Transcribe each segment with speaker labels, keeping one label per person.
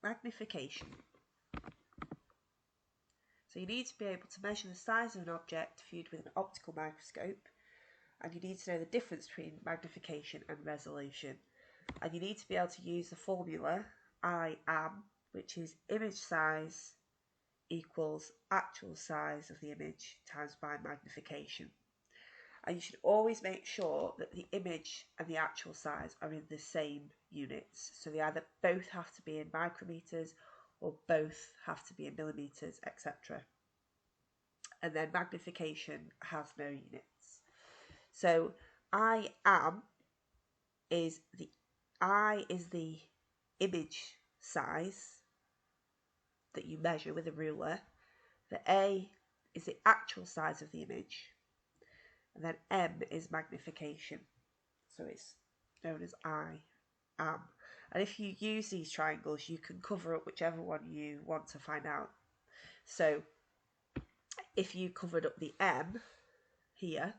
Speaker 1: magnification. So you need to be able to measure the size of an object viewed with an optical microscope, and you need to know the difference between magnification and resolution. And you need to be able to use the formula I am, which is image size equals actual size of the image times by magnification. And you should always make sure that the image and the actual size are in the same units. So they either both have to be in micrometers or both have to be in millimeters, etc. And then magnification has no units. So I am is the image size that you measure with a ruler. The A is the actual size of the image. And then M is magnification. So it's known as I am. And if you use these triangles, you can cover up whichever one you want to find out. So if you covered up the M here,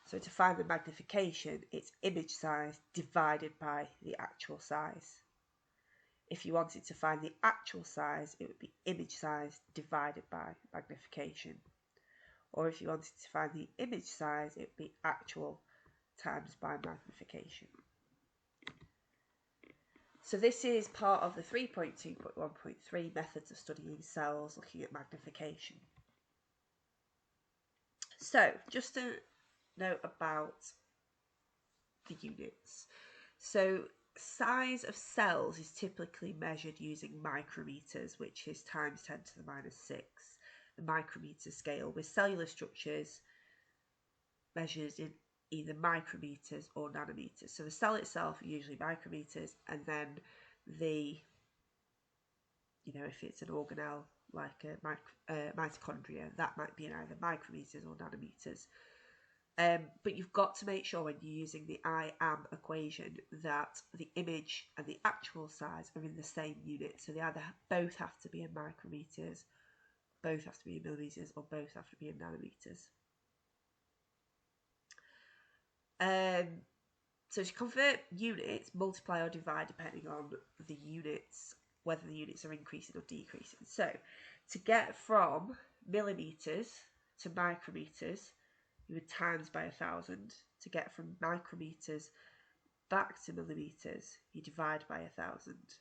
Speaker 1: so to find the magnification, it's image size divided by the actual size. If you wanted to find the actual size, it would be image size divided by magnification. Or if you wanted to find the image size, it would be actual times by magnification. So this is part of the 3.2.1.3 methods of studying cells looking at magnification. So just to note about the units. So size of cells is typically measured using micrometers, which is times 10 to the minus 6, the micrometer scale, with cellular structures measured in either micrometers or nanometers. So the cell itself usually micrometers, and then if it's an organelle like a mitochondria, that might be in either micrometers or nanometers. But you've got to make sure when you're using the I am equation that the image and the actual size are in the same unit. So they either both have to be in micrometers, both have to be in millimeters, or both have to be in nanometers. So to convert units, multiply or divide depending on the units, whether the units are increasing or decreasing. So to get from millimeters to micrometers, you would times by 1,000. To get from micrometers back to millimeters, you divide by 1,000.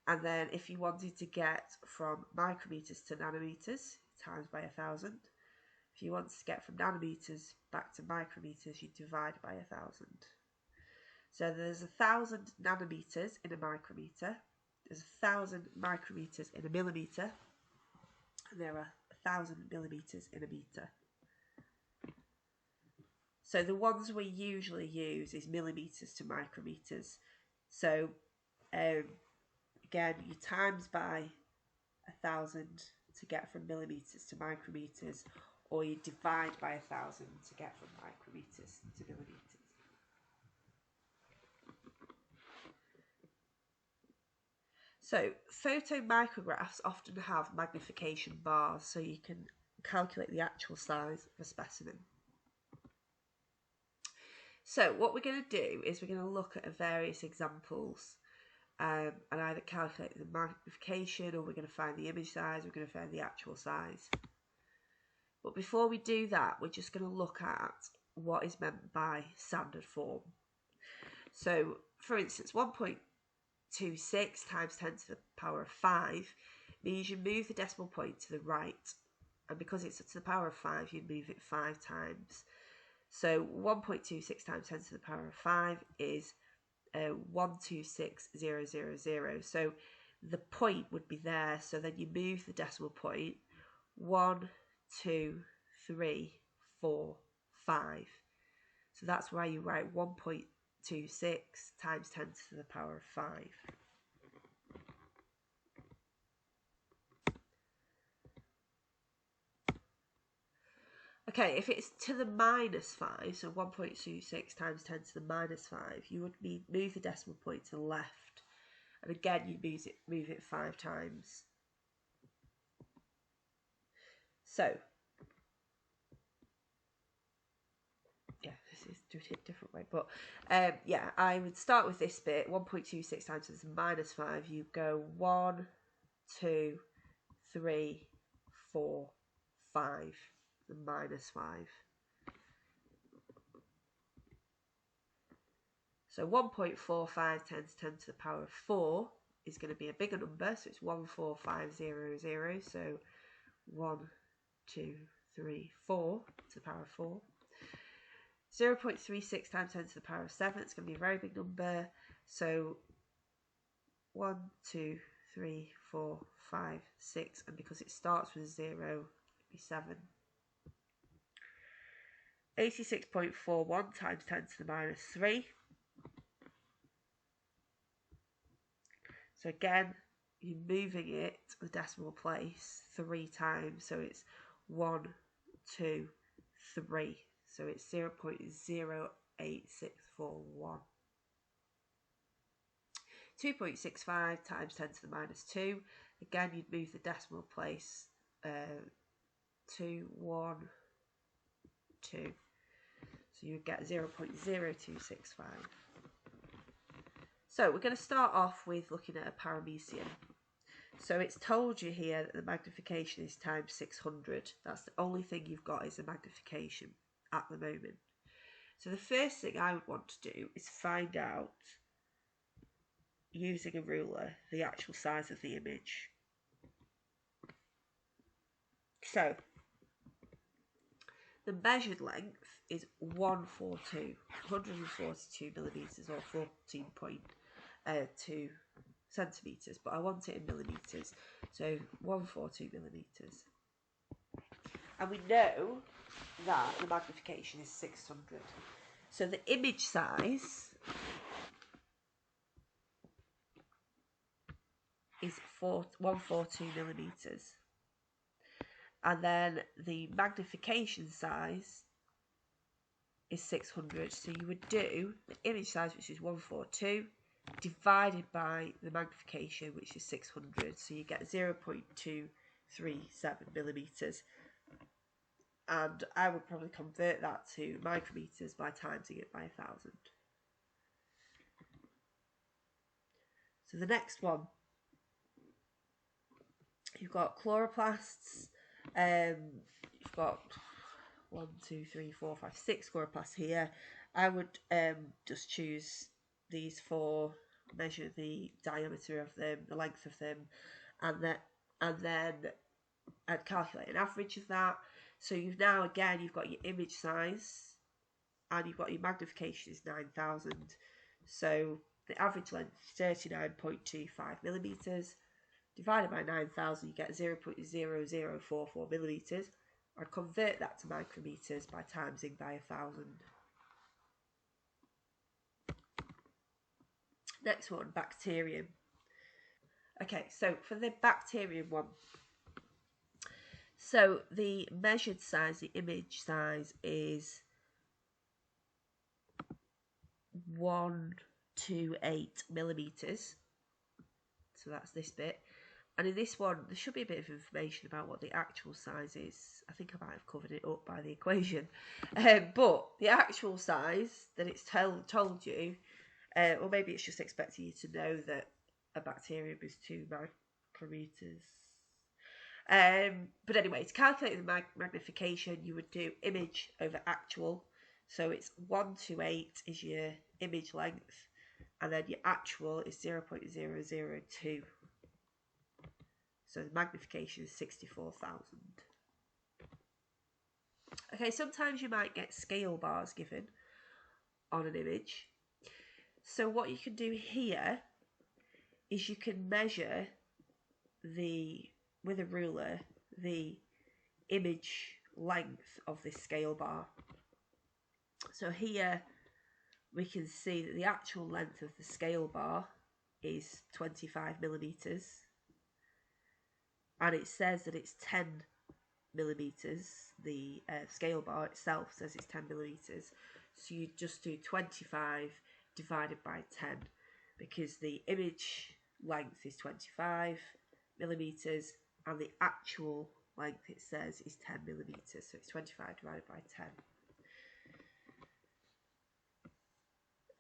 Speaker 1: And then if you wanted to get from micrometers to nanometers, times by 1,000. If you want to get from nanometers back to micrometers, you divide by 1,000. So there's 1,000 nanometers in a micrometer, there's 1,000 micrometers in a millimeter, and there are 1,000 millimeters in a meter. So the ones we usually use is millimeters to micrometers. So again, you times by 1,000 to get from millimeters to micrometers, or you divide by 1,000 to get from micrometers to millimeters. So photomicrographs often have magnification bars, so you can calculate the actual size of a specimen. So what we're going to do is we're going to look at various examples and either calculate the magnification, or we're going to find the image size, we're going to find the actual size. But before we do that, we're just going to look at what is meant by standard form. So for instance, 1.26 times 10 to the power of 5 means you move the decimal point to the right, and because it's to the power of 5, you move it 5 times. So 1.26 times 10 to the power of 5 is 126,000. So the point would be there, so then you move the decimal point 1, 2, 3, 4, 5. So that's why you write 1.26 times 10 to the power of 5. Okay, if it's to the minus 5, so 1.26 times 10 to the minus 5, you would move the decimal point to the left. And again, you move it 5 times. So, yeah, this do it a different way. But yeah, I would start with this bit, 1.26 times 10 to the minus 5. You go 1, 2, 3, 4, 5, and minus 5. So 1.45 times 10 to the power of 4 is going to be a bigger number, so it's 14500. So 1, 2, 3, 4 to the power of 4. 0.36 times 10 to the power of 7, it's going to be a very big number. So 1, 2, 3, 4, 5, 6, and because it starts with 0, it'll be 7. 86.41 times 10 to the minus 3. So again, you're moving it to the decimal place 3 times. So it's 1, 2, 3. So it's 0.08641. 2.65 times 10 to the minus 2. Again, you'd move the decimal place 2, 1, 2. So you would get 0.0265. So we're going to start off with looking at a paramecium. So it's told you here that the magnification is times 600. That's the only thing you've got is a magnification at the moment. So the first thing I would want to do is find out, using a ruler, the actual size of the image. So the measured length is 142 millimetres, or 14.2 centimetres, but I want it in millimetres, so 142 millimetres. And we know that the magnification is 600. So the image size is 142 millimetres. And then the magnification size is 600. So you would do the image size, which is 142, divided by the magnification, which is 600. So you get 0.237 millimetres. And I would probably convert that to micrometers by timesing it by 1,000. So the next one, you've got chloroplasts. You've got 1, 2, 3, 4, 5, 6 chloroplasts here. I would just choose these 4, measure the diameter of them, the length of them, and then I'd calculate an average of that. So you've now, again, you've got your image size and you've got your magnification is 9,000. So the average length is 39.25 millimetres. Divided by 9,000, you get 0.0044 millimetres. I'd convert that to micrometers by timesing by 1,000. Next one, bacterium. Okay, so for the bacterium one, so the measured size, the image size is 128 millimetres. So that's this bit. And in this one, there should be a bit of information about what the actual size is. I think I might have covered it up by the equation. But the actual size that it's told you, or maybe it's just expecting you to know that a bacterium is 2 micrometers. But anyway, to calculate the magnification, you would do image over actual. So it's 128 is your image length, and then your actual is 0.002. So the magnification is 64,000. Okay, sometimes you might get scale bars given on an image. So what you can do here is you can measure with a ruler the image length of this scale bar. So here we can see that the actual length of the scale bar is 25 millimetres. And it says that it's 10 millimetres. The scale bar itself says it's 10 millimetres. So you just do 25 divided by 10, because the image length is 25 millimetres and the actual length, it says, is 10 millimetres. So it's 25 divided by 10.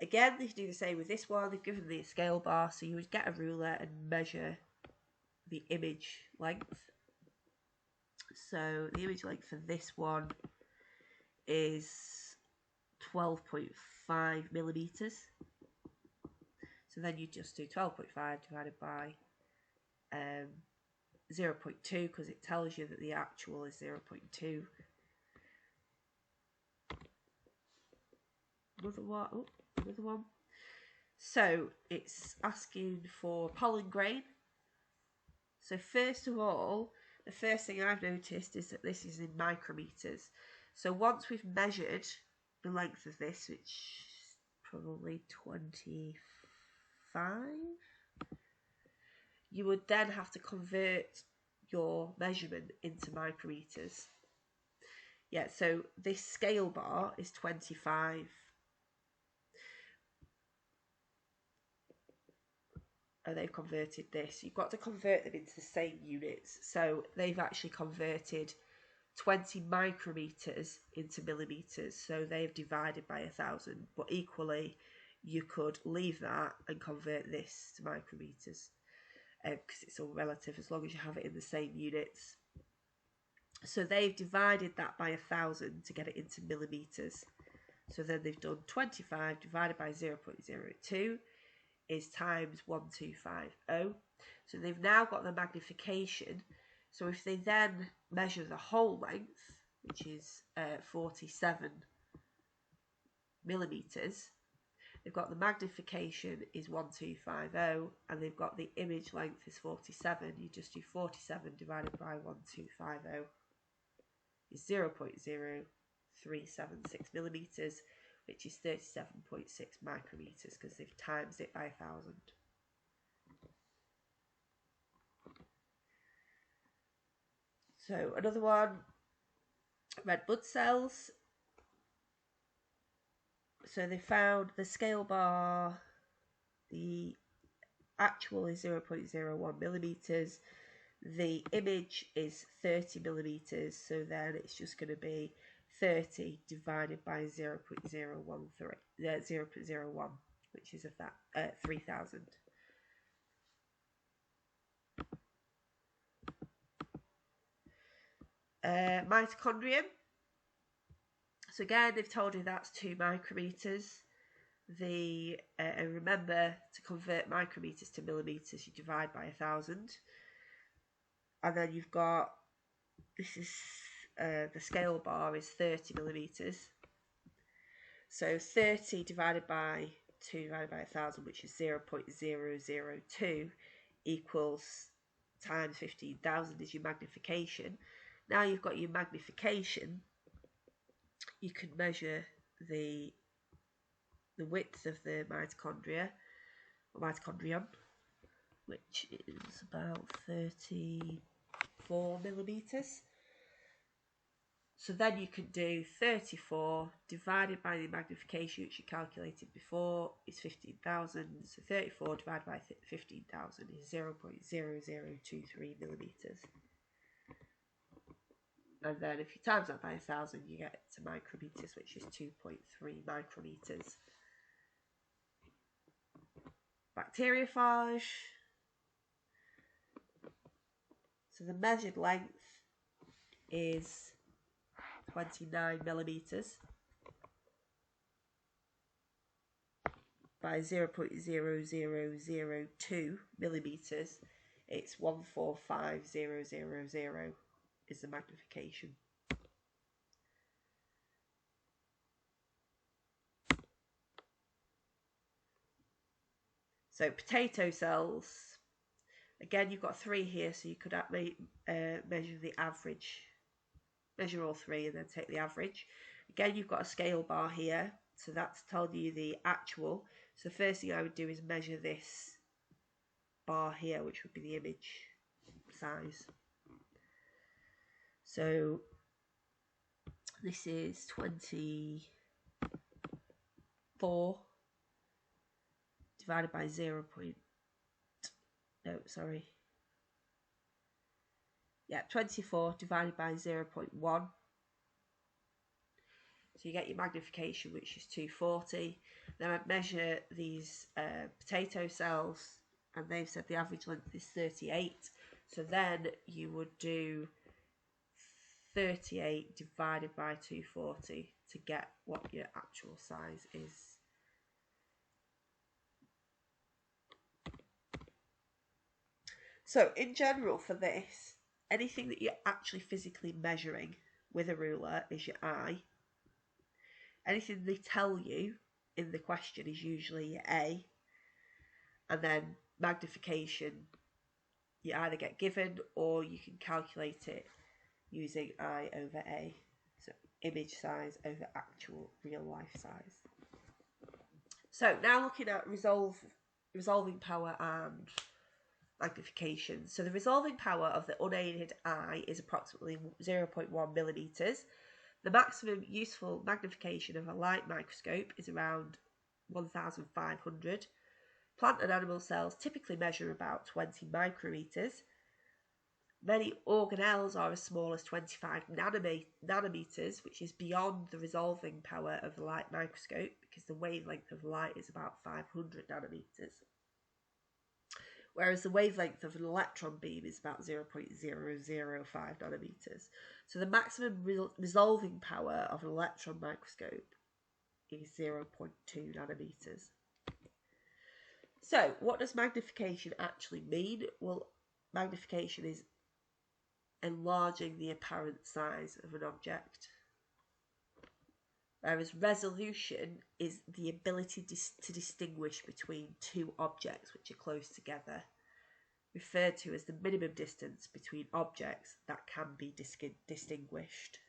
Speaker 1: Again, they do the same with this one. They've given the scale bar, so you would get a ruler and measure the image length. So the image length for this one is 12.5 millimeters. So then you just do 12.5 divided by 0.2 because it tells you that the actual is 0.2. Another one. So it's asking for pollen grain. So first of all, the first thing I've noticed is that this is in micrometers. So once we've measured the length of this, which is probably 25, you would then have to convert your measurement into micrometers. Yeah, so this scale bar is 25. And they've converted this. You've got to convert them into the same units. So they've actually converted 20 micrometers into millimeters. So they've divided by 1,000. But equally, you could leave that and convert this to micrometers. Because it's all relative as long as you have it in the same units. So they've divided that by 1,000 to get it into millimeters. So then they've done 25 divided by 0.02 is times 1250. So they've now got the magnification. So if they then measure the whole length, which is 47 millimeters, they've got the magnification is 1250 and they've got the image length is 47. You just do 47 divided by 1250 is 0.0376 millimeters, which is 37.6 micrometers because they've times it by 1,000. So another one, red blood cells. So they found the scale bar, the actual is 0.01 millimeters. The image is 30 millimeters, so then it's just going to be 30 divided by 0.01, which is 3,000. Mitochondrion. So again, they've told you that's 2 micrometers. And remember, to convert micrometers to millimeters, you divide by 1,000. And then you've got, this is the scale bar is 30 millimeters. So 30 divided by 2 divided by 1,000, which is 0.002, equals times 15,000 is your magnification. Now you've got your magnification, you can measure the width of the mitochondria, or mitochondrion, which is about 34 millimeters. So then you can do 34 divided by the magnification, which you calculated before, is 15,000. So 34 divided by 15,000 is 0.0023 millimeters. And then if you times that by 1,000, you get to micrometers, which is 2.3 micrometers. Bacteriophage. So the measured length is 29 millimeters by 0.0002 millimeters. It's 145000 is the magnification. So potato cells, again you've got 3 here, so you could measure the average, measure all 3 and then take the average. Again you've got a scale bar here, so that's telling you the actual. So the first thing I would do is measure this bar here, which would be the image size. So this is 24 divided by 24 divided by 0.1. So you get your magnification, which is 240. Then I'd measure these potato cells, and they've said the average length is 38. So then you would do 38 divided by 240 to get what your actual size is. So in general for this, anything that you're actually physically measuring with a ruler is your eye. Anything they tell you in the question is usually your A. And then magnification, you either get given or you can calculate it using I over A. So image size over actual real life size. So now looking at resolving power and magnification. So the resolving power of the unaided eye is approximately 0.1 millimeters. The maximum useful magnification of a light microscope is around 1,500. Plant and animal cells typically measure about 20 micrometers. Many organelles are as small as 25 nanometers, which is beyond the resolving power of the light microscope because the wavelength of light is about 500 nanometers. Whereas the wavelength of an electron beam is about 0.005 nanometers. So the maximum resolving power of an electron microscope is 0.2 nanometers. So what does magnification actually mean? Well, magnification is enlarging the apparent size of an object. Whereas resolution is the ability to distinguish between two objects which are close together, referred to as the minimum distance between objects that can be distinguished.